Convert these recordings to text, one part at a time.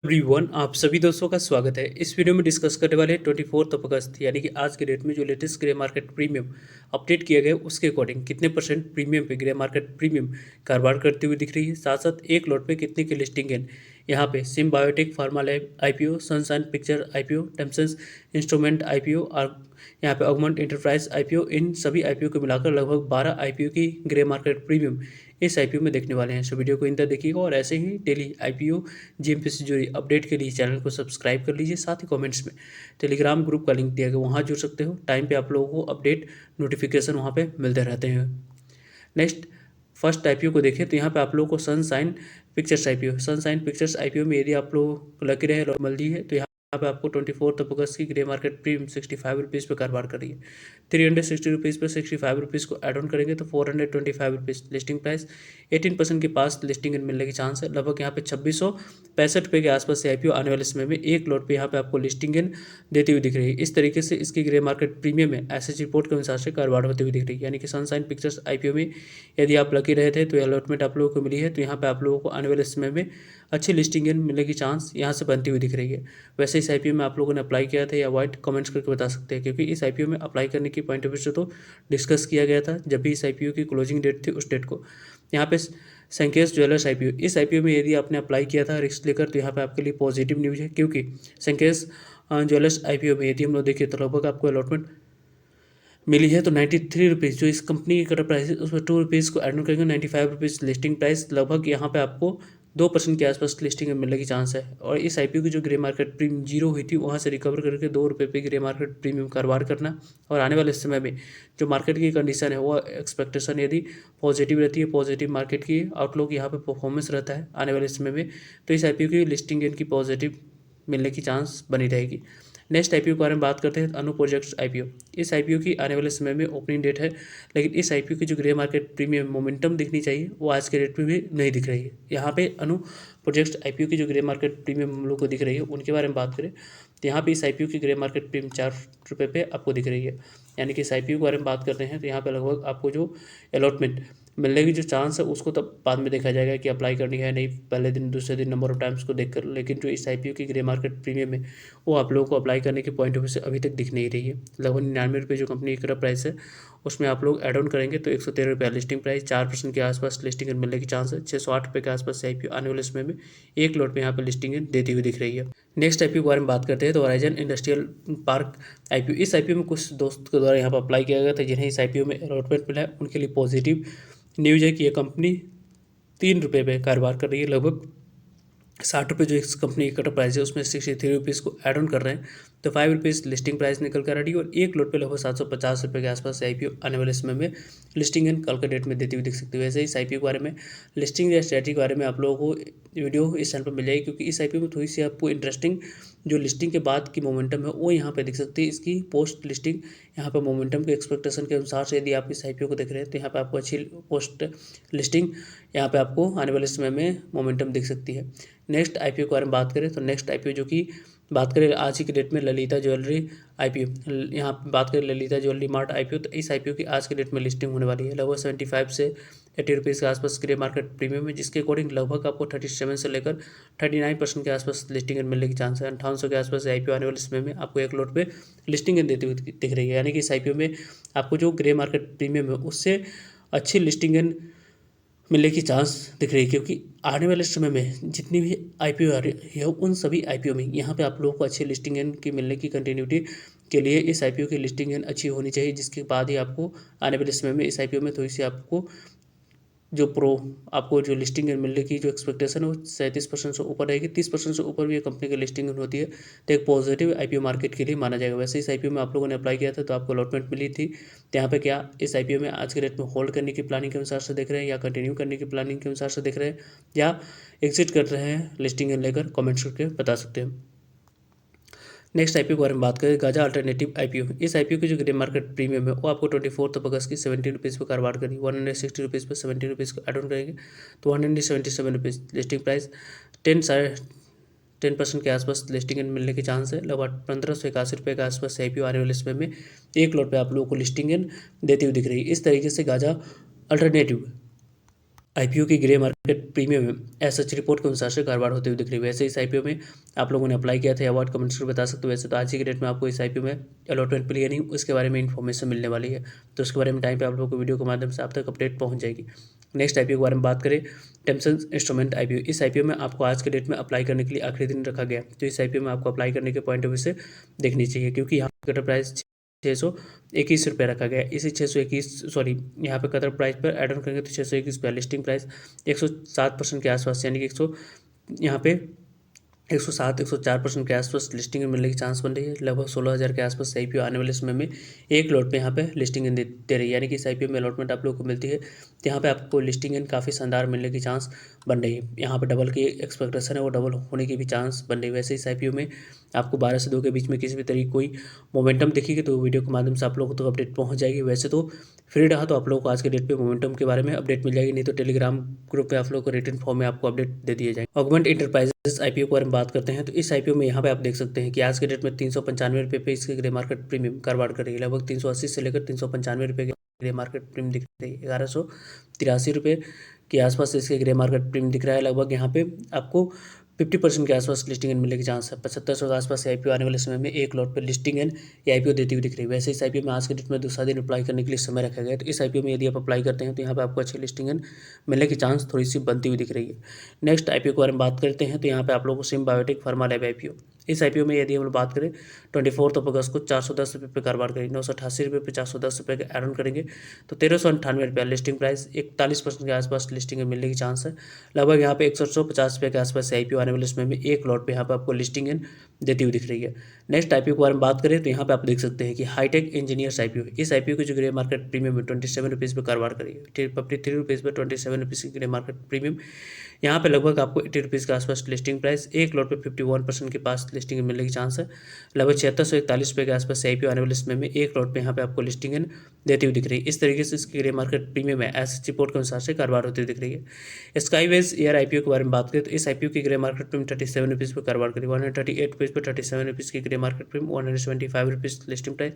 Everyone, आप सभी दोस्तों का स्वागत है। इस वीडियो में डिस्कस करने वाले 24 अगस्त यानी कि आज के डेट में जो latest grey market premium update किया गया उसके अकॉर्डिंग कितने परसेंट प्रीमियम पे ग्रे मार्केट प्रीमियम कारोबार करती हुई दिख रही है, साथ साथ एक लॉट पे कितने की लिस्टिंग है। यहाँ पे Sim biotech pharma lab IPO, sunshine picture IPO, टेम्सन्स इंस्ट्रूमेंट आईपीओ और यहाँ पे ऑगमेंट एंटरप्राइज आईपीओ, इन सभी आईपीओ को मिलाकर लगभग 12 आईपीओ की ग्रे मार्केट प्रीमियम इस आईपीओ में देखने वाले हैं। सो वीडियो को इन तक देखिएगा और ऐसे ही डेली आईपीओ जीएमपी से जुड़ी अपडेट के लिए चैनल को सब्सक्राइब कर लीजिए। साथ ही कमेंट्स में टेलीग्राम ग्रुप का लिंक दिया गया, वहाँ जुड़ सकते हो। टाइम पे आप लोगों को अपडेट नोटिफिकेशन वहाँ पे मिलते रहते हैं। नेक्स्ट फर्स्ट आईपीओ को देखें तो यहाँ पे आप लोगों को sunshine pictures IPO, sunshine pictures IPO में यदि आप लोगों को लकी रहे नॉर्मल दी है तो यहाँ पे आपको 24 अगस्त की ग्रे मार्केट प्रीमियम 65 रुपीज़ पर कारोबार कर रही है। 360 रुपीज़ पर 65 रुपीज़ को एड ऑन करेंगे तो 425 रुपीज़ लिस्टिंग प्राइस, 18% के पास लिस्टिंग मिलने की चांस है। लगभग यहाँ पे 2665 रुपये के आसपास से आईपीओ आने वाले समय में एक लॉट पे यहाँ पे आपको लिस्टिंग देती हुई दिख रही है। इस तरीके से इसकी ग्रे मार्केट प्रीमियम में एसएच रिपोर्ट के अनुसार से कारोबार होती हुई दिख रही है। यानी कि सनशाइन पिक्चर्स आईपीओ में यदि आप लकी रहे थे तो अलॉटमेंट आप लोगों को मिली है, तो यहाँ पे आप लोगों को आने वाले समय में अच्छी लिस्टिंग मिलने की चांस यहाँ से बनती हुई दिख रही है। वैसे इस आईपीओ में आप लोगों ने अप्लाई किया था या अवॉइड, कमेंट्स करके बता सकते हैं, क्योंकि इस आईपीओ में अप्लाई करने की पॉइंट ऑफ व्यू से तो डिस्कस किया गया था जब भी इस आईपीओ की क्लोजिंग डेट थी उस डेट को। यहाँ पे संकेश ज्वेलर्स आईपीओ, इस आईपीओ में यदि आपने अप्लाई किया था रिस्क लेकर तो यहाँ पे आपके लिए पॉजिटिव न्यूज़ है, क्योंकि संकेश ज्वेलर्स आईपीओ में यदि हम लोग देखिए तो लगभग आपको अलॉटमेंट मिली है तो 93 रुपीज़ जो इस कंपनी की कटर प्राइस है उसमें 2 रुपीज़ को एड ऑन करेंगे, 95 रुपीज़ लिस्टिंग प्राइस, लगभग यहाँ पे आपको 2% के आसपास लिस्टिंग मिलने की चांस है। और इस आईपीओ की जो ग्रे मार्केट प्रीमियम जीरो हुई थी वहाँ से रिकवर करके 2 रुपये पे ग्रे मार्केट प्रीमियम कारोबार करना। और आने वाले समय में जो मार्केट की कंडीशन है वो एक्सपेक्टेशन यदि पॉजिटिव रहती है, पॉजिटिव मार्केट की आउटलुक यहाँ पे परफॉर्मेंस रहता है आने वाले समय में, तो इस आईपीओ की लिस्टिंग इनकी पॉजिटिव मिलने की चांस बनी रहेगी। नेक्स्ट आईपीओ के बारे में बात करते हैं, अनु प्रोजेक्ट्स आईपीओ। इस आईपीओ की आने वाले समय में ओपनिंग डेट है, लेकिन इस आईपीओ की जो ग्रे मार्केट प्रीमियम मोमेंटम दिखनी चाहिए वो आज के डेट में भी नहीं दिख रही है। यहाँ पे अनु प्रोजेक्ट्स आईपीओ की जो ग्रे मार्केट प्रीमियम हम लोग को दिख रही है उनके बारे में बात करें तो यहाँ पे इस आईपीओ की ग्रे मार्केट प्रीमियम 4 रुपये पे आपको दिख रही है। यानी कि इस आईपीओ के बारे में बात करते हैं तो यहाँ पे लगभग आपको जो अलॉटमेंट मिलने की जो चांस है उसको तब बाद में देखा जाएगा कि अप्लाई करनी है नहीं, पहले दिन दूसरे दिन नंबर ऑफ टाइम्स को देखकर। लेकिन जो इस आईपीओ की ग्रे मार्केट प्रीमियम है वो आप लोगों को अप्लाई करने के पॉइंट ऑफ व्यू से अभी तक दिख नहीं रही है। लगभग 99 रुपये जो कंपनी की प्राइस है उसमें आप लोग एड ऑन करेंगे तो 113 रुपये लिस्टिंग प्राइस, 4% के आसपास लिस्टिंग मिलने की चांस है। 608 रुपये के आसपास से आईपीओ आने वाले समय में एक लॉट पे यहाँ पर लिस्टिंग देती हुई दिख रही है। नेक्स्ट आईपीओ के बारे में बात करते हैं तो होराइजन इंडस्ट्रियल पार्क आईपीओ। इस आईपीओ में कुछ दोस्त के द्वारा यहाँ पर अप्लाई किया गया था जिन्हें इस आईपीओ में अलॉटमेंट मिला है, उनके लिए पॉजिटिव न्यूज़ है कि ये कंपनी 3 रुपये पे कारोबार कर रही है। लगभग 60 रुपये जो इस कंपनी की कटर प्राइस है उसमें 63 रुपीज़ को ऐड ऑन कर रहे हैं तो 5 रुपीज़ लिस्टिंग प्राइस निकल कर रेडी, और एक लॉट पे लगभग 750 रुपये के आसपास आईपीओ आने वाले समय में लिस्टिंग कल के डेट में देती हुई दिख सकती है। वैसे इस आईपीओ के बारे में, लिस्टिंग या स्ट्रेटजी के बारे में आप लोगों को वीडियो इस चैनल पर मिल जाएगी, क्योंकि इस आईपीओ में थोड़ी सी आपको इंटरेस्टिंग जो लिस्टिंग के बाद की मोमेंटम है वो यहाँ पे दिख सकती है। इसकी पोस्ट लिस्टिंग यहाँ पे मोमेंटम के एक्सपेक्टेशन के अनुसार से यदि आप इस आईपीओ को देख रहे हैं तो यहाँ पे आपको अच्छी पोस्ट लिस्टिंग यहाँ पे आपको आने वाले समय में मोमेंटम दिख सकती है। नेक्स्ट आईपीओ के बारे में बात करें तो नेक्स्ट आईपीओ जो कि बात करें आज ही के डेट में ललिता ज्वेलरी आईपीओ, यहाँ पे बात करें ललिता ज्वेलरी मार्ट आईपीओ, तो इस आईपीओ की आज के डेट में लिस्टिंग होने वाली है। लगभग 75 से 80 रुपीज़ के आसपास ग्रे मार्केट प्रीमियम है, जिसके अकॉर्डिंग लगभग आपको 37 से लेकर 39% के आसपास लिस्टिंग मिलने की चांस है। 5800 के आसपास आईपीओ आने वाले समय में आपको एक लॉट पे लिस्टिंग देती हुई दिख रही है। यानी कि इस आईपीओ में आपको जो ग्रे मार्केट प्रीमियम है उससे अच्छी लिस्टिंग मिलने की चांस दिख रही है, क्योंकि आने वाले समय में जितनी भी आईपीओ आ रही है उन सभी आईपीओ में यहाँ पे आप लोगों को अच्छी लिस्टिंग की मिलने की कंटिन्यूटी के लिए इस आईपीओ की लिस्टिंग अच्छी होनी चाहिए, जिसके बाद ही आपको आने वाले समय में इस आईपीओ में थोड़ी सी आपको आपको जो लिस्टिंग मिलने की जो एक्सपेक्टेशन है वो 37% से ऊपर रहेगी। 30% से ऊपर भी ये कंपनी की लिस्टिंग होती है तो एक पॉजिटिव आईपीओ मार्केट के लिए माना जाएगा। वैसे इस आईपीओ में आप लोगों ने अप्लाई किया था तो आपको अलॉटमेंट मिली थी, तो यहाँ पे क्या इस आईपीओ में आज के डेट में होल्ड करने की प्लानिंग के अनुसार से देख रहे हैं या कंटिन्यू करने की प्लानिंग के अनुसार से देख रहे हैं या एग्जिट कर रहे हैं लिस्टिंग लेकर, कमेंट्स करके बता सकते हैं। नेक्स्ट आईपीओ के बारे में बात करें, गाजा अल्टरनेटिव आईपीओ। इस आईपीओ की जो ग्रे मार्केट प्रीमियम है वो आपको 24 अगस्त की 70 रुपीज़ पर कारोबार करेगी। 160 रुपीज़ पर 70 रुपीज़ को एड ऑन करेंगे तो 177 रुपीज़ लिस्टिंग प्राइस, 10% के आसपास लिस्टिंग मिलने के चांस है। लगभग 1581 रुपये के आसपास आईपीओ आने वाले समय में एक लॉट पे आप लोगों को लिस्टिंग देती हुई दिख रही है। इस तरीके से गाजा अल्टरनेटिव आईपीओ की ग्रे मार्केट प्रीमियम में एसएच रिपोर्ट के अनुसार से कारोबार होते हुए दिख रही है। वैसे इस आईपीओ में आप लोगों ने अप्लाई किया था अवार्ड कमेंट्स में बता सकते हो। वैसे तो आज ही के डेट में आपको इस आईपीओ में अलॉटमेंट मिली है नहीं, उसके बारे में इन्फॉर्मेशन मिलने वाली है, तो उसके बारे में टाइम पे आप लोगों को वीडियो के माध्यम से आप तक अपडेट पहुंच जाएगी। नेक्स्ट आईपीओ के बारे में बात करें, टेम्सन इंस्ट्रूमेंट आईपीओ। इस आईपीओ में आपको आज के डेट में अप्लाई करने के लिए आखिरी दिन रखा गया, तो इस आईपीओ में आपको अप्लाई करने के पॉइंट ऑफ व्यू से देखनी चाहिए, क्योंकि यहाँ कटर प्राइस 621 रुपये रखा गया। इसी 621 सॉरी यहाँ पे कतर प्राइस पर एड ऑन करेंगे तो 621 रुपये, लिस्टिंग प्राइस 107% के आसपास, यानी कि 100 यहाँ पे 104% के आसपास लिस्टिंग मिलने की चांस बन रही है। लगभग 16,000 के आसपास आईपीओ आने वाले समय में एक लॉट पे यहाँ पे लिस्टिंग दे रही है, यानी कि इस आईपीओ में अलॉटमेंट आप लोग को मिलती है, तो यहाँ पे आपको लिस्टिंग इन काफ़ी शानदार मिलने की चांस बन रही है। यहाँ पे डबल की एक्सपेक्टेशन है, वो डबल होने की भी चांस बन रही है। वैसे इस आईपीओ में आपको 12 से 2 के बीच में किसी भी तरीके कोई मोमेंटम दिखेगी तो वीडियो के माध्यम से आप लोगों को तो अपडेट पहुँच जाएगी। वैसे तो फ्री रहा तो आप लोगों को आज के डेट पे मोमेंटम के बारे में अपडेट मिल जाएगी, नहीं तो टेलीग्राम ग्रुप पे आप लोगों को रिटन फॉर्म में आपको अपडेट दे दिए जाएंगे। ऑगमेंट इंटरप्राइजेस आईपीओ के बारे में बात करते हैं, तो इस आईपीओ में यहाँ पे आप देख सकते हैं कि आज के डेट में 395 रुपये पे इसके ग्रे मार्केट प्रीमियम कारोबार कर रही है। लगभग 380 से लेकर 395 रुपये के ग्रे मार्केट प्रीमियम दिख रही है। 1183 रुपये के आसपास इसके ग्रे मार्केट प्रीमियम दिख रहा है। लगभग यहाँ पे आपको 50% के आसपास लिस्टिंग एंड मिलने की चांस है। 7500 के आसपास आईपीओ आने वाले समय में एक लॉट पर लिस्टिंग एंड आईपीओ देती हुई दिख रही है। वैसे इस आईपीओ में आज के डेट में दूसरा दिन अप्लाई करने के लिए समय रखा गया है, तो इस आईपीओ में यदि आप अप्लाई करते हैं तो यहाँ पे आपको अच्छी लिस्टिंग एंड मिलने की चांस थोड़ी सी बनती हुई दिख रही है। नेक्स्ट आईपीओ के बारे में बात करते हैं, तो यहाँ पे आप लोगों को SIM biotech pharma lab IPO. इस आईपीओ में यदि हम लोग बात करें 24 अगस्त को 410 रुपये पे कारोबार करेंगे, 988 रुपये पे 410 रुपये के एड ऑन करेंगे तो 1398 रुपये लिस्टिंग प्राइस, 41% के आसपास लिस्टिंग मिलने की चांस है। लगभग यहाँ पे 6150 रुपये के आसपास आईपीओ आने वाले समय में एक लॉट पे यहाँ पे आपको लिस्टिंग इन देती हुई दिख रही है। नेक्स्ट आईपीओ के बारे में बात करें तो यहाँ पे आप देख सकते हैं कि हाईटेक इंजीनियर्स आईपीओ। इस आईपीओ की जो ग्रे मार्केट प्रीमियम है 27 रुपीज़ पे कारोबार करेगी, 53 रुपीज़ पे 27 रुपीज़ की ग्रे मार्केट प्रीमियम। यहाँ पे लगभग आपको 80 रुपीज़ के आसपास लिस्टिंग प्राइस, एक लॉट पे 51% के पास लिस्टिंग मिलने की चांस है। लगभग 7641 रुपये के आसपास आईपीओ आने वाले समय में एक लॉट पे यहाँ पे आपको लिस्टिंग इन देती हुई दिख रही है। इस तरीके से इसकी ग्रे मार्केट प्रीमियम है एसएच रिपोर्ट के अनुसार से कारोबार होती हुई दिख रही है। स्काईवेज एयर आईपीओ के बारे में बात करें तो इस आईपीओ की ग्रे मार्केट प्रीमियम 37 रुपीज़ पे कारोबार करी, 138 रुपीज़ पे 37 रुपीज़ की grey market premium, 175 rupees listing price,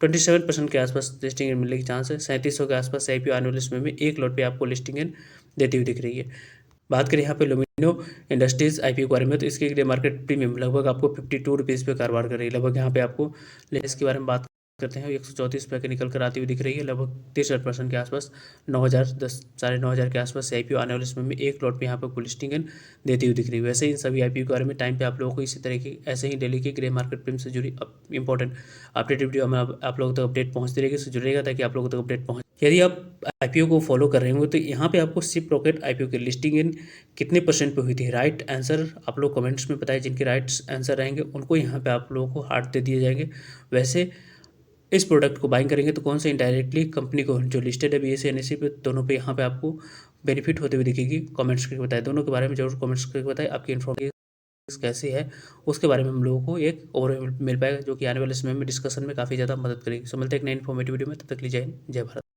27% के आसपास लिस्टिंग इन मिलने की चांस है। 3700 के आसपास आईपीओ आने वाले समय में एक लॉट पे आपको लिस्टिंग इन देती हुई दिख रही है। बात करें यहाँ पे लुमिनो इंडस्ट्रीज आईपीओ के बारे में, तो इसकी ग्रे मार्केट प्रीमियम लगभग आपको 52 रुपीज़ पे कारोबार कर रही है। लगभग यहाँ पे आपको लेस के बारे में बात करते हैं 134 रुपये के निकल कर आती हुई दिख रही है। लगभग 63% के आसपास 9000 9,500 के आसपास आईपीओ आने वाले समय में एक लॉट पे यहाँ पर लिस्टिंग इन देती हुई दिख रही है। वैसे इन सभी आईपीओ के बारे में टाइम पे आप लोगों को इसी तरह की ऐसे ही डेली की ग्रे मार्केट प्रीमियम से जुड़ी इंपॉर्टेंट अपडेट वीडियो हमें आप लोगों तक अपडेट पहुँचती रहेगी, इससे जुड़ेगा ताकि आप लोगों तक अपडेट पहुँच। यदि आप आईपीओ को फॉलो कर रहे होंगे तो यहाँ पे आपको सिप रॉकेट आईपीओ की लिस्टिंग इन कितने परसेंट पे हुई थी, राइट आंसर आप लोग कमेंट्स में बताएं। जिनके राइट आंसर रहेंगे उनको यहाँ पे आप लोगों को हार्ट दे दिए जाएंगे। वैसे इस प्रोडक्ट को बाइंग करेंगे तो कौन से इनडायरेक्टली कंपनी को जो लिस्टेड है बीएसई एनएसई पे, दोनों पे यहाँ पे आपको बेनिफिट होते हुए दिखेगी। कमेंट्स करके बताएं, दोनों के बारे में जरूर कमेंट्स करके बताएं आपकी इन्फॉर्मेशन कैसी है, उसके बारे में हम लोगों को एक ओवरव्यू मिल पाएगा जो कि आने वाले समय में डिस्कशन में काफ़ी ज़्यादा मदद करेगी। सो मिलते हैं एक नई इन्फॉर्मेटिव वीडियो में, तब तक लीजिए जय भारत।